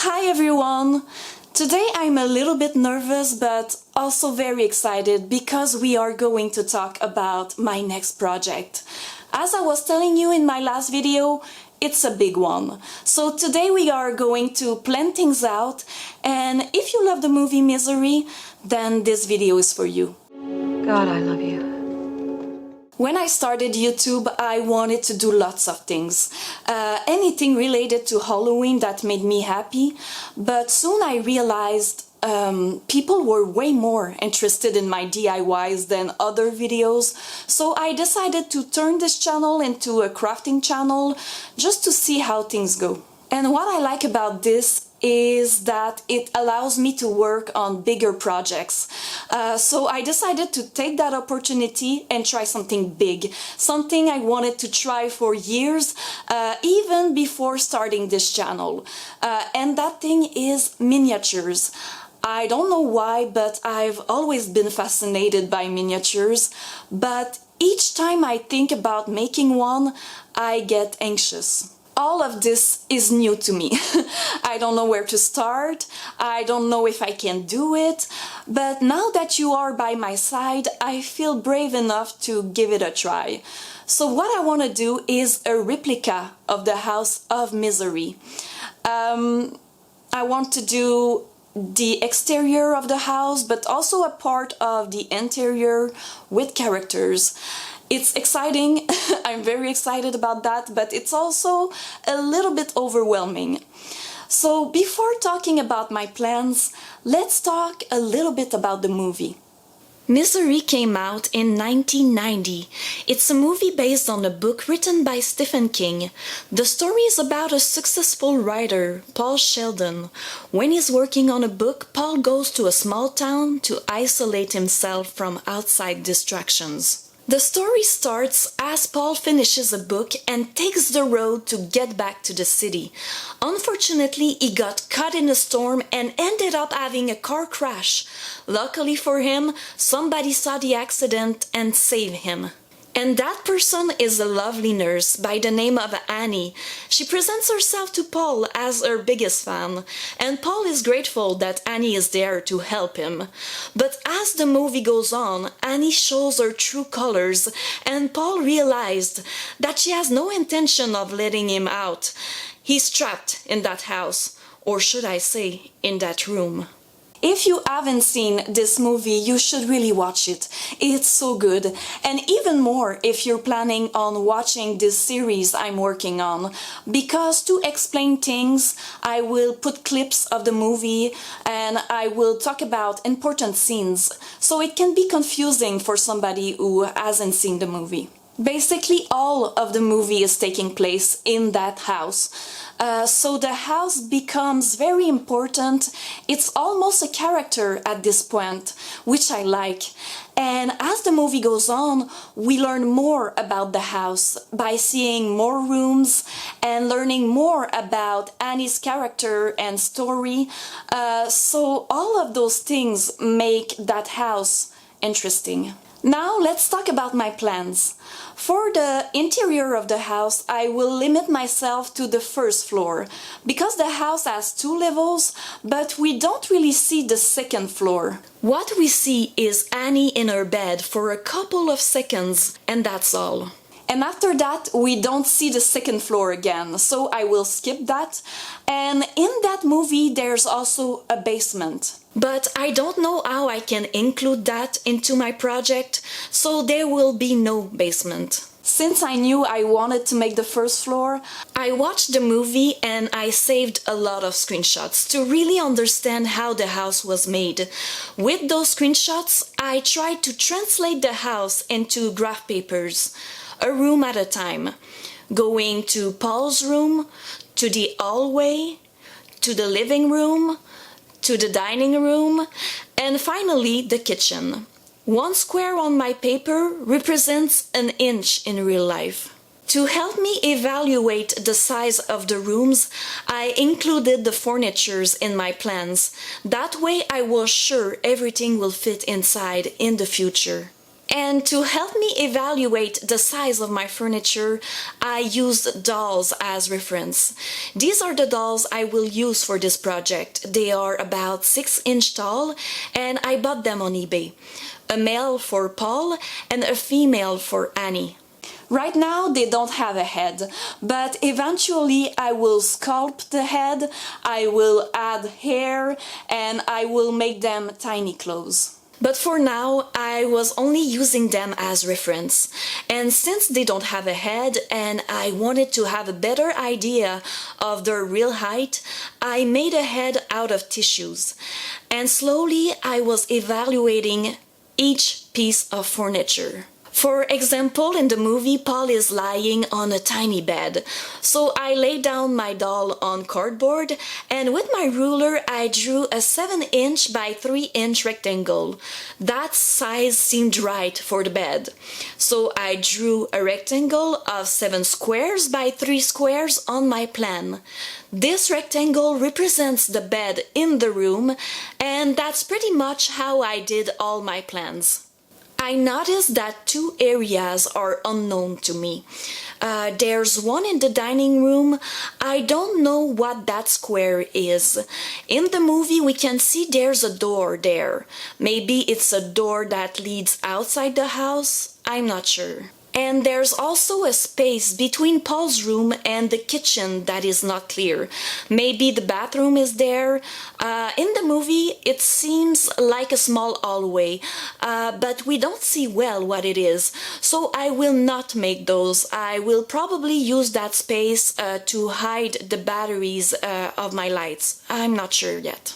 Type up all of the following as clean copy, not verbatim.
Hi everyone! Today I'm a little bit nervous but also very excited because we are going to talk about my next project. As I was telling you in my last video, it's a big one. So today we are going to plan things out, and if you love the movie Misery, then this video is for you. God, I love you. When I started YouTube, I wanted to do lots of things. Anything related to Halloween that made me happy, but soon I realized people were way more interested in my DIYs than other videos, so I decided to turn this channel into a crafting channel just to see how things go. And what I like about this is that it allows me to work on bigger projects. So I decided to take that opportunity and try something big, something I wanted to try for years, even before starting this channel. And that thing is miniatures. I don't know why, but I've always been fascinated by miniatures, but each time I think about making one, I get anxious. All of this is new to me. I don't know where to start, I don't know if I can do it, but now that you are by my side, I feel brave enough to give it a try. So what I want to do is a replica of the House of Misery. I want to do the exterior of the house, but also a part of the interior with characters. It's exciting, I'm very excited about that, but it's also a little bit overwhelming. So before talking about my plans, let's talk a little bit about the movie. Misery came out in 1990. It's a movie based on a book written by Stephen King. The story is about a successful writer, Paul Sheldon. When he's working on a book, Paul goes to a small town to isolate himself from outside distractions. The story starts as Paul finishes a book and takes the road to get back to the city. Unfortunately, he got caught in a storm and ended up having a car crash. Luckily for him, somebody saw the accident and saved him. And that person is a lovely nurse by the name of Annie. She presents herself to Paul as her biggest fan, and Paul is grateful that Annie is there to help him. But as the movie goes on, Annie shows her true colors, and Paul realized that she has no intention of letting him out. He's trapped in that house, or should I say, in that room. If you haven't seen this movie, you should really watch it. It's so good. And even more if you're planning on watching this series I'm working on. Because to explain things, I will put clips of the movie and I will talk about important scenes. So it can be confusing for somebody who hasn't seen the movie. Basically, all of the movie is taking place in that house. So the house becomes very important. It's almost a character at this point, which I like. And as the movie goes on, we learn more about the house by seeing more rooms and learning more about Annie's character and story. So all of those things make that house interesting. Now let's talk about my plans. For the interior of the house, I will limit myself to the first floor, because the house has 2 levels, but we don't really see the second floor. What we see is Annie in her bed for a couple of seconds, and that's all. And after that, we don't see the second floor again, so I will skip that. And in that movie, there's also a basement. But I don't know how I can include that into my project, so there will be no basement. Since I knew I wanted to make the first floor, I watched the movie and I saved a lot of screenshots to really understand how the house was made. With those screenshots, I tried to translate the house into graph papers, a room at a time, going to Paul's room, to the hallway, to the living room, to the dining room, and finally the kitchen. 1 square on my paper represents an inch in real life. To help me evaluate the size of the rooms, I included the furnitures in my plans. That way I was sure everything will fit inside in the future. And to help me evaluate the size of my furniture, I used dolls as reference. These are the dolls I will use for this project. They are about 6 inch tall and I bought them on eBay. A male for Paul and a female for Annie. Right now they don't have a head, but eventually I will sculpt the head, I will add hair, and I will make them tiny clothes. But for now, I was only using them as reference. And since they don't have a head and I wanted to have a better idea of their real height, I made a head out of tissues. And slowly I was evaluating each piece of furniture. For example, in the movie, Paul is lying on a tiny bed. So I laid down my doll on cardboard and with my ruler I drew a 7 inch by 3 inch rectangle. That size seemed right for the bed. So I drew a rectangle of 7 squares by 3 squares on my plan. This rectangle represents the bed in the room, and that's pretty much how I did all my plans. I noticed that 2 areas are unknown to me. There's one in the dining room. I don't know what that square is. In the movie we can see there's a door there. Maybe it's a door that leads outside the house. I'm not sure. And there's also a space between Paul's room and the kitchen that is not clear. Maybe the bathroom is there. In the movie, it seems like a small hallway, but we don't see well what it is. So I will not make those. I will probably use that space to hide the batteries of my lights. I'm not sure yet.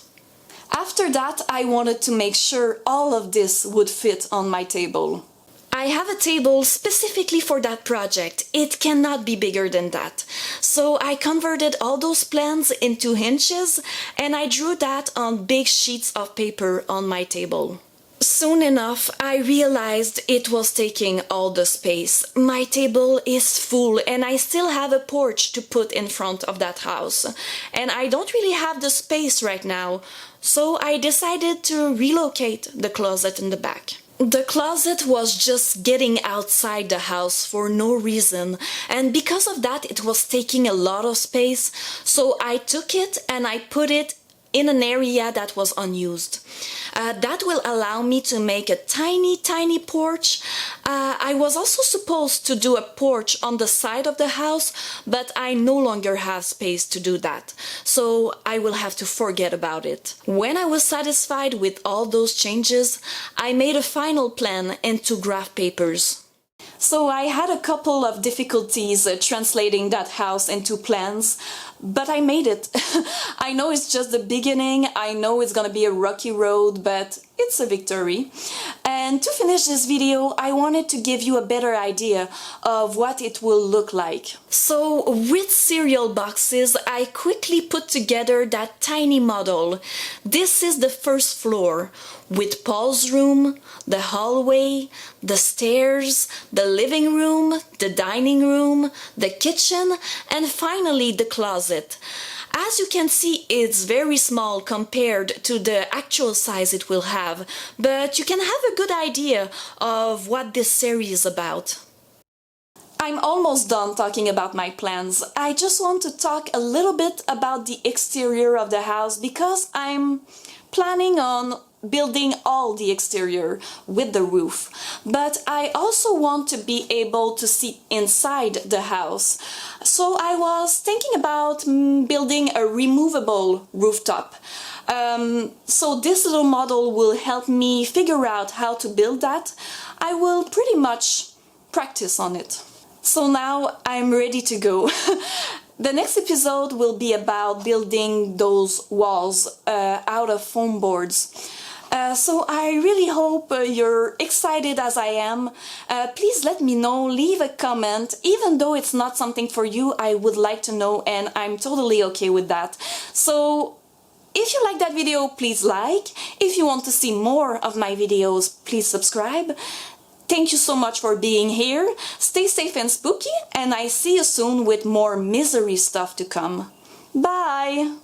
After that, I wanted to make sure all of this would fit on my table. I have a table specifically for that project. It cannot be bigger than that. So I converted all those plans into inches and I drew that on big sheets of paper on my table. Soon enough, I realized it was taking all the space. My table is full and I still have a porch to put in front of that house. And I don't really have the space right now. So I decided to relocate the closet in the back. The closet was just getting outside the house for no reason, and because of that it was taking a lot of space, so I took it and I put it in an area that was unused. That will allow me to make a tiny porch. I was also supposed to do a porch on the side of the house, but I no longer have space to do that, so I will have to forget about it. When I was satisfied with all those changes, I made a final plan into graph papers. So I had a couple of difficulties translating that house into plans, but I made it. I know it's just the beginning, I know it's gonna be a rocky road, but it's a victory. And to finish this video, I wanted to give you a better idea of what it will look like. So with cereal boxes, I quickly put together that tiny model. This is the first floor, with Paul's room, the hallway, the stairs, the living room, the dining room, the kitchen, and finally the closet. As you can see, it's very small compared to the actual size it will have, but you can have a good idea of what this series is about. I'm almost done talking about my plans. I just want to talk a little bit about the exterior of the house because I'm planning on building all the exterior with the roof, but I also want to be able to see inside the house. So I was thinking about building a removable rooftop. So this little model will help me figure out how to build that. I will pretty much practice on it. So now I'm ready to go. The next episode will be about building those walls out of foam boards. So I really hope you're excited as I am. Please let me know, leave a comment. Even though it's not something for you, I would like to know, and I'm totally okay with that. So if you like that video, please like. If you want to see more of my videos, please subscribe. Thank you so much for being here. Stay safe and spooky, and I see you soon with more misery stuff to come. Bye!